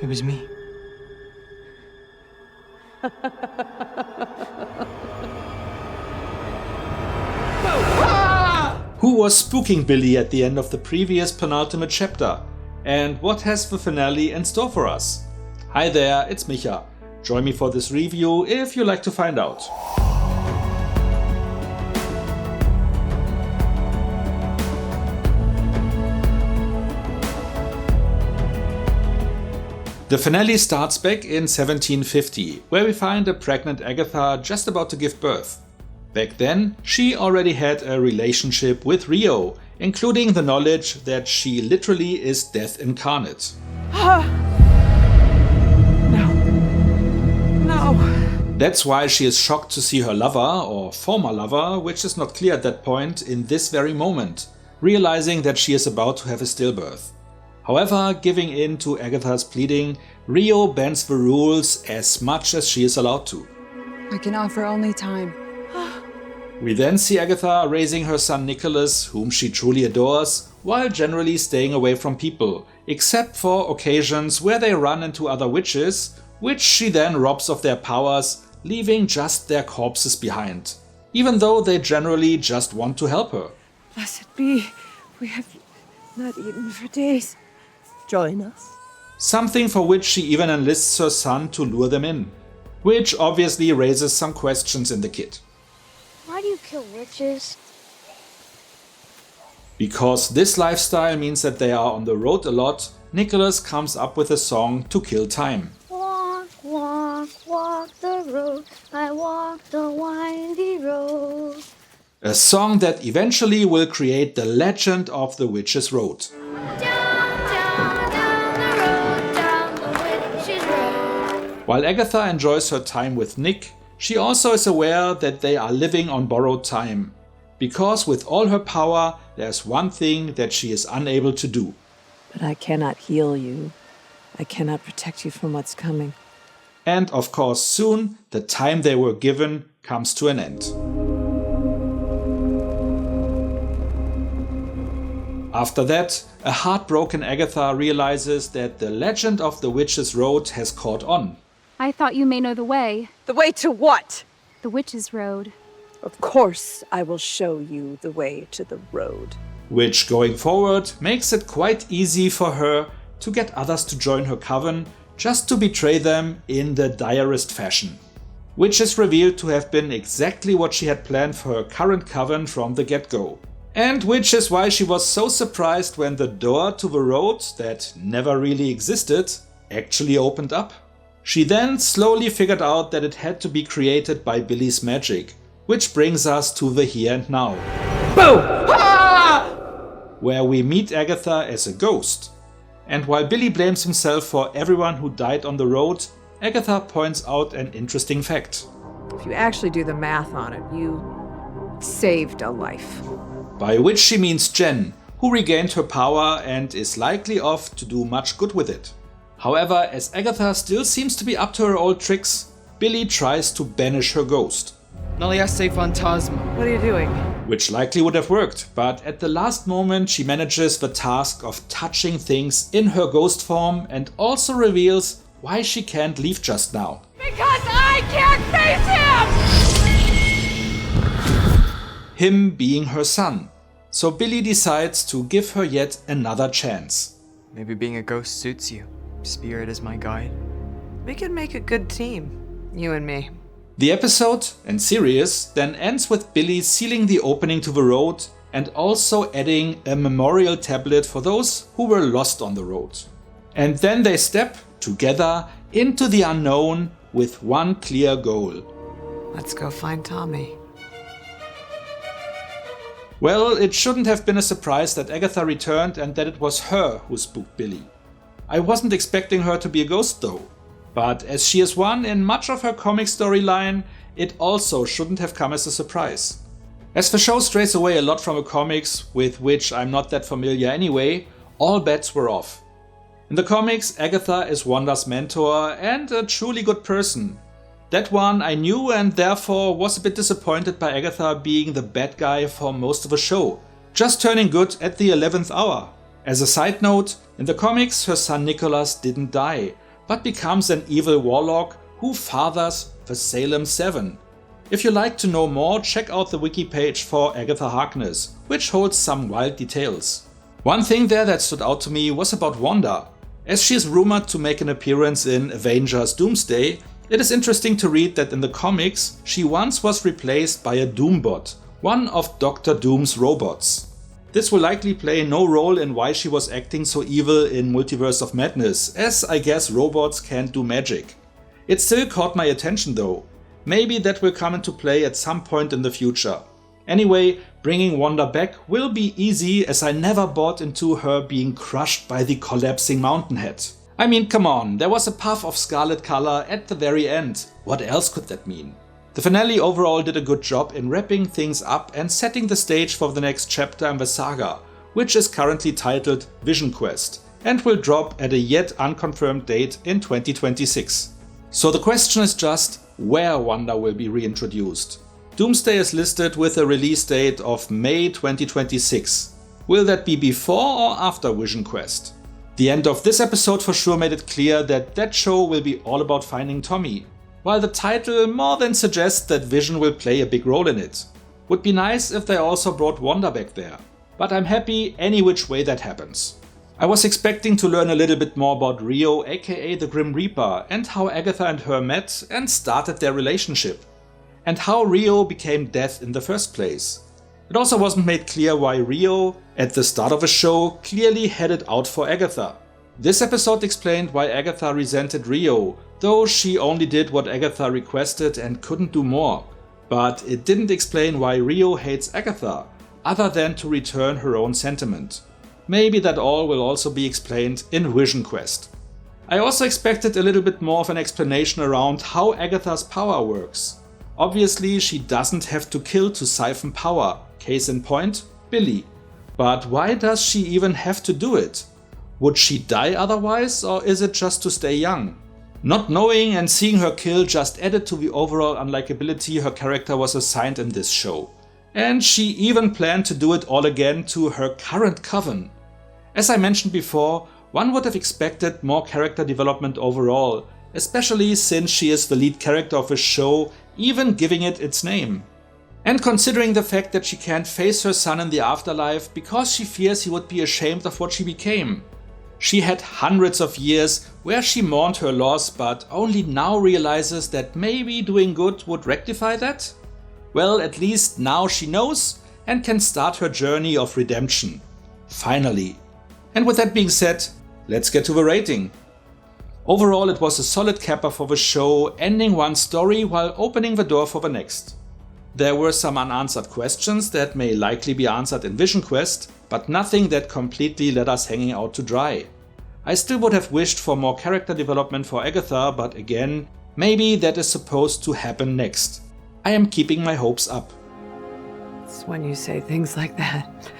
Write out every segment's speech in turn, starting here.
It was me. Who was spooking Billy at the end of the previous penultimate chapter? And what has the finale in store for us? Hi there, it's Micha. Join me for this review if you like to find out. The finale starts back in 1750, where we find a pregnant Agatha just about to give birth. Back then, she already had a relationship with Rio, including the knowledge that she literally is death incarnate. No. That's why she is shocked to see her lover, or former lover, which is not clear at that point, in this very moment, realizing that she is about to have a stillbirth. However, giving in to Agatha's pleading, Rio bends the rules as much as she is allowed to. I can offer only time. We then see Agatha raising her son Nicholas, whom she truly adores, while generally staying away from people, except for occasions where they run into other witches, which she then robs of their powers, leaving just their corpses behind, even though they generally just want to help her. Blessed be, we have not eaten for days. Join us. Something for which she even enlists her son to lure them in, which obviously raises some questions in the kid. Why do you kill witches? Because this lifestyle means that they are on the road a lot, Nicholas comes up with a song to kill time. Walk, walk, walk the road. I walk the windy road. A song that eventually will create the legend of the Witch's Road. Down the witch's road. While Agatha enjoys her time with Nick, she also is aware that they are living on borrowed time. Because with all her power, there's one thing that she is unable to do. But I cannot heal you. I cannot protect you from what's coming. And of course soon, the time they were given comes to an end. After that, a heartbroken Agatha realizes that the legend of the Witch's Road has caught on. I thought you may know the way. The way to what? The Witch's Road. Of course, I will show you the way to the road. Which, going forward, makes it quite easy for her to get others to join her coven, just to betray them in the direst fashion. Which is revealed to have been exactly what she had planned for her current coven from the get-go. And which is why she was so surprised when the door to the road, that never really existed, actually opened up. She then slowly figured out that it had to be created by Billy's magic, which brings us to the here and now. Boom! Ah! Where we meet Agatha as a ghost. And while Billy blames himself for everyone who died on the road, Agatha points out an interesting fact. If you actually do the math on it, you saved a life. By which she means Jen, who regained her power and is likely off to do much good with it. However, as Agatha still seems to be up to her old tricks, Billy tries to banish her ghost. Naliaste Phantasma. What are you doing? Which likely would have worked, but at the last moment she manages the task of touching things in her ghost form and also reveals why she can't leave just now. Because I can't face him! Him being her son. So Billy decides to give her yet another chance. Maybe being a ghost suits you. Spirit is my guide. We could make a good team, you and me. The episode, and series, then ends with Billy sealing the opening to the road and also adding a memorial tablet for those who were lost on the road. And then they step, together, into the unknown with one clear goal. Let's go find Tommy. Well, it shouldn't have been a surprise that Agatha returned and that it was her who spooked Billy. I wasn't expecting her to be a ghost though. But as she is one in much of her comic storyline, it also shouldn't have come as a surprise. As the show strays away a lot from the comics, with which I'm not that familiar anyway, all bets were off. In the comics, Agatha is Wanda's mentor and a truly good person. That one I knew and therefore was a bit disappointed by Agatha being the bad guy for most of the show, just turning good at the 11th hour. As a side note, in the comics her son Nicholas didn't die, but becomes an evil warlock who fathers the Salem 7. If you like to know more, check out the wiki page for Agatha Harkness, which holds some wild details. One thing there that stood out to me was about Wanda. As she is rumored to make an appearance in Avengers Doomsday, it is interesting to read that in the comics she once was replaced by a Doombot, one of Dr. Doom's robots. This will likely play no role in why she was acting so evil in Multiverse of Madness, as I guess robots can't do magic. It still caught my attention though. Maybe that will come into play at some point in the future. Anyway, bringing Wanda back will be easy as I never bought into her being crushed by the collapsing Mountainhead. I mean, come on, there was a puff of scarlet color at the very end. What else could that mean? The finale overall did a good job in wrapping things up and setting the stage for the next chapter in the saga, which is currently titled Vision Quest and will drop at a yet unconfirmed date in 2026. So the question is just where Wanda will be reintroduced. Doomsday is listed with a release date of May 2026. Will that be before or after Vision Quest? The end of this episode for sure made it clear that that show will be all about finding Tommy, while the title more than suggests that Vision will play a big role in it. Would be nice if they also brought Wanda back there, but I'm happy any which way that happens. I was expecting to learn a little bit more about Rio, aka the Grim Reaper, and how Agatha and her met and started their relationship, and how Rio became Death in the first place. It also wasn't made clear why Rio, at the start of the show, clearly headed out for Agatha. This episode explained why Agatha resented Rio, though she only did what Agatha requested and couldn't do more. But it didn't explain why Rio hates Agatha, other than to return her own sentiment. Maybe that all will also be explained in Vision Quest. I also expected a little bit more of an explanation around how Agatha's power works. Obviously, she doesn't have to kill to siphon power, case in point, Billy. But why does she even have to do it? Would she die otherwise, or is it just to stay young? Not knowing and seeing her kill just added to the overall unlikability her character was assigned in this show. And she even planned to do it all again to her current Coven. As I mentioned before, one would have expected more character development overall, especially since she is the lead character of a show, even giving it its name. And considering the fact that she can't face her son in the afterlife because she fears he would be ashamed of what she became. She had hundreds of years where she mourned her loss but only now realizes that maybe doing good would rectify that? Well, at least now she knows and can start her journey of redemption. Finally. And with that being said, let's get to the rating. Overall, it was a solid capper for the show, ending one story while opening the door for the next. There were some unanswered questions that may likely be answered in Vision Quest, but nothing that completely let us hanging out to dry. I still would have wished for more character development for Agatha, but again, maybe that is supposed to happen next. I am keeping my hopes up. It's when you say things like that.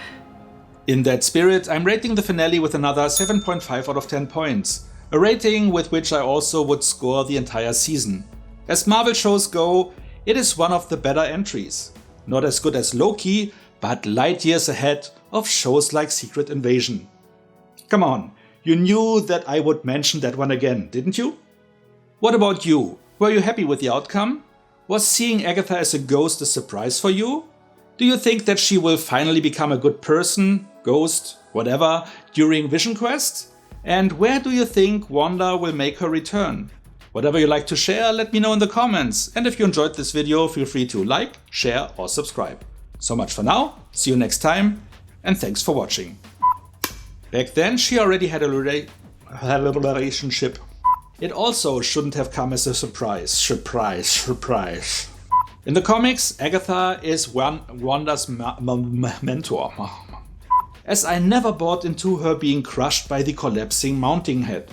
In that spirit, I'm rating the finale with another 7.5 out of 10 points. A rating with which I also would score the entire season. As Marvel shows go, it is one of the better entries. Not as good as Loki, but light years ahead of shows like Secret Invasion. Come on, you knew that I would mention that one again, didn't you? What about you? Were you happy with the outcome? Was seeing Agatha as a ghost a surprise for you? Do you think that she will finally become a good person, ghost, whatever, during Vision Quest? And where do you think Wanda will make her return? Whatever you like to share, let me know in the comments. And if you enjoyed this video, feel free to like, share or subscribe. So much for now, see you next time, and thanks for watching. Back then she already had a relationship. It also shouldn't have come as a surprise. Surprise. In the comics, Agatha is Wanda's mentor. As I never bought into her being crushed by the collapsing Mountainhead.